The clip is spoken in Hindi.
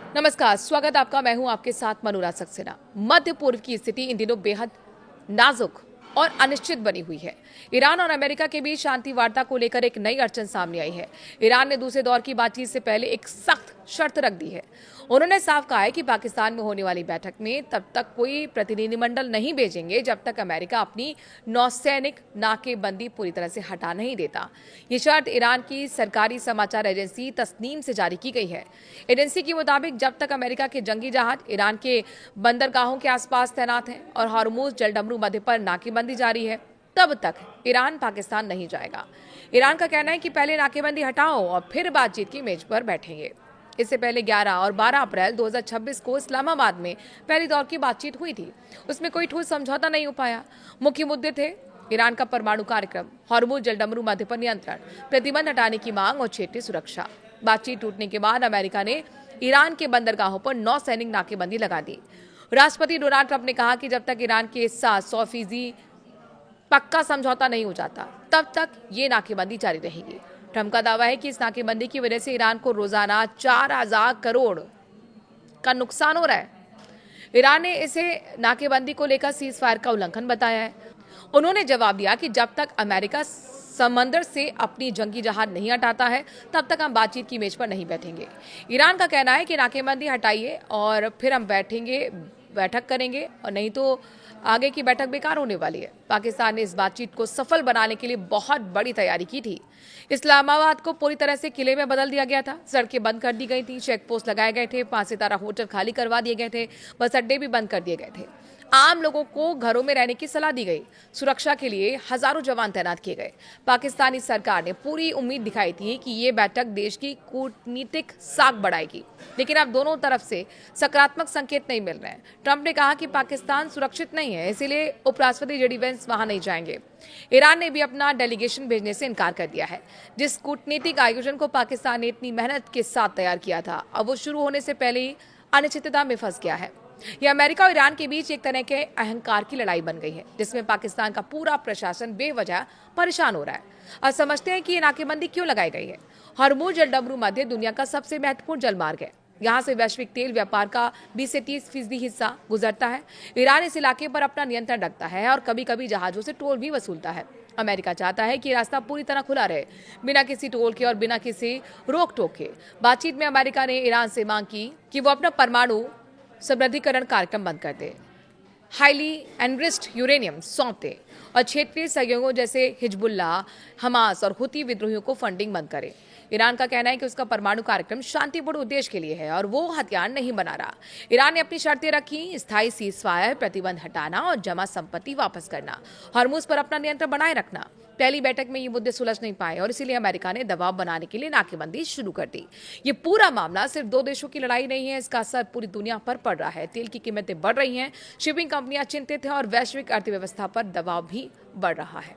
नमस्कार, स्वागत आपका। मैं हूं आपके साथ मनोरा सक्सेना। मध्य पूर्व की स्थिति इन दिनों बेहद नाजुक और अनिश्चित बनी हुई है। ईरान और अमेरिका के बीच शांति वार्ता को लेकर एक नई अड़चन सामने आई है। ईरान ने दूसरे दौर की बातचीत से पहले एक सख्त शर्त रख दी है। उन्होंने साफ कहा है कि पाकिस्तान में होने वाली बैठक में तब तक कोई प्रतिनिधिमंडल नहीं भेजेंगे जब तक अमेरिका अपनी नौसैनिक नाकेबंदी पूरी तरह से हटा नहीं देता। ये शर्त ईरान की सरकारी समाचार एजेंसी तस्नीम से जारी की गई है। एजेंसी के मुताबिक जब तक अमेरिका के जंगी जहाज ईरान के बंदरगाहों के आसपास तैनात हैं और हॉर्मुज जलडमरू मध्य पर नाकेबंदी जारी है, तब तक ईरान पाकिस्तान नहीं जाएगा। ईरान का कहना है कि पहले नाकेबंदी हटाओ और फिर बातचीत की मेज पर बैठेंगे। इससे पहले 11 और 12 अप्रैल 2026 को इस्लामाबाद में पहली दौर की बातचीत हुई थी। उसमें कोई ठोस समझौता नहीं हो पाया। मुख्य मुद्दे थे ईरान का परमाणु कार्यक्रम, हॉर्मुज जलडमरू मध्य पर नियंत्रण, प्रतिबंध हटाने की मांग और क्षेत्रीय सुरक्षा। बातचीत टूटने के बाद अमेरिका ने ईरान के बंदरगाहों पर नौसैनिक नाकेबंदी लगा दी। राष्ट्रपति डोनाल्ड ट्रंप ने कहा कि जब तक ईरान के साथ 100% पक्का समझौता नहीं हो जाता, तब तक ये नाकेबंदी जारी रहेगी। ट्रंप का दावा है कि इस नाकेबंदी की वजह से ईरान को रोजाना 4000 करोड़ का नुकसान हो रहा है। ईरान ने इसे नाकेबंदी को लेकर सीज फायर का उल्लंघन बताया है। उन्होंने जवाब दिया कि जब तक अमेरिका समंदर से अपनी जंगी जहाज नहीं हटाता है, तब तक हम बातचीत की मेज पर नहीं बैठेंगे। ईरान का कहना है कि नाकेबंदी हटाइए और फिर हम बैठक करेंगे, और नहीं तो आगे की बैठक बेकार होने वाली है। पाकिस्तान ने इस बातचीत को सफल बनाने के लिए बहुत बड़ी तैयारी की थी। इस्लामाबाद को पूरी तरह से किले में बदल दिया गया था। सड़कें बंद कर दी गई थी, चेक पोस्ट लगाए गए थे, 5 सितारा होटल खाली करवा दिए गए थे, बस अड्डे भी बंद कर दिए गए थे। आम लोगों को घरों में रहने की सलाह दी गई। सुरक्षा के लिए हजारों जवान तैनात किए गए। पाकिस्तानी सरकार ने पूरी उम्मीद दिखाई थी कि ये बैठक देश की कूटनीतिक साख बढ़ाएगी, लेकिन अब दोनों तरफ से सकारात्मक संकेत नहीं मिल रहे हैं। ट्रंप ने कहा कि पाकिस्तान सुरक्षित नहीं है, इसीलिए उपराष्ट्रपति जेडी वेंस वहां नहीं जाएंगे। ईरान ने भी अपना डेलीगेशन भेजने से इनकार कर दिया है। जिस कूटनीतिक आयोजन को पाकिस्तान ने इतनी मेहनत के साथ तैयार किया था, अब वो शुरू होने से पहले ही अनिश्चितता में फंस गया है। यह अमेरिका और ईरान के बीच एक तरह के अहंकार की लड़ाई बन गई है, जिसमें पाकिस्तान का पूरा प्रशासन बेवजह परेशान हो रहा है। अब समझते हैं कि ये नाकेबंदी क्यों लगाई गई है। हॉर्मुज जलडमरू मध्य दुनिया का सबसे महत्वपूर्ण जलमार्ग है। यहाँ से वैश्विक तेल व्यापार का 20 से 30% हिस्सा गुजरता है। ईरान इस इलाके पर अपना नियंत्रण रखता है और कभी कभी जहाजों से टोल भी वसूलता है। अमेरिका चाहता है कि रास्ता पूरी तरह खुला रहे, बिना किसी टोल के और बिना किसी रोक टोक के। बातचीत में अमेरिका ने ईरान से मांग की कि वो अपना परमाणु समृद्धिकरण कार्यक्रम बंद कर दे, हाईली एनरिच्ड यूरेनियम सौंप दे और क्षेत्रीय सहयोगों जैसे हिजबुल्लाह, हमास और हुती विद्रोहियों को फंडिंग बंद करे। ईरान का कहना है कि उसका परमाणु कार्यक्रम शांतिपूर्ण उद्देश्य के लिए है और वो हथियार नहीं बना रहा। ईरान ने अपनी शर्तें रखी: स्थायी सीजफायर, प्रतिबंध हटाना और जमा संपत्ति वापस करना, हॉर्मुज पर अपना नियंत्रण बनाए रखना। पहली बैठक में ये मुद्दे सुलझ नहीं पाए और इसीलिए अमेरिका ने दबाव बनाने के लिए नाकेबंदी शुरू कर दी। ये पूरा मामला सिर्फ दो देशों की लड़ाई नहीं है, इसका असर पूरी दुनिया पर पड़ रहा है। तेल की कीमतें बढ़ रही हैं, शिपिंग कंपनियां चिंतित हैं और वैश्विक अर्थव्यवस्था पर दबाव भी बढ़ रहा है।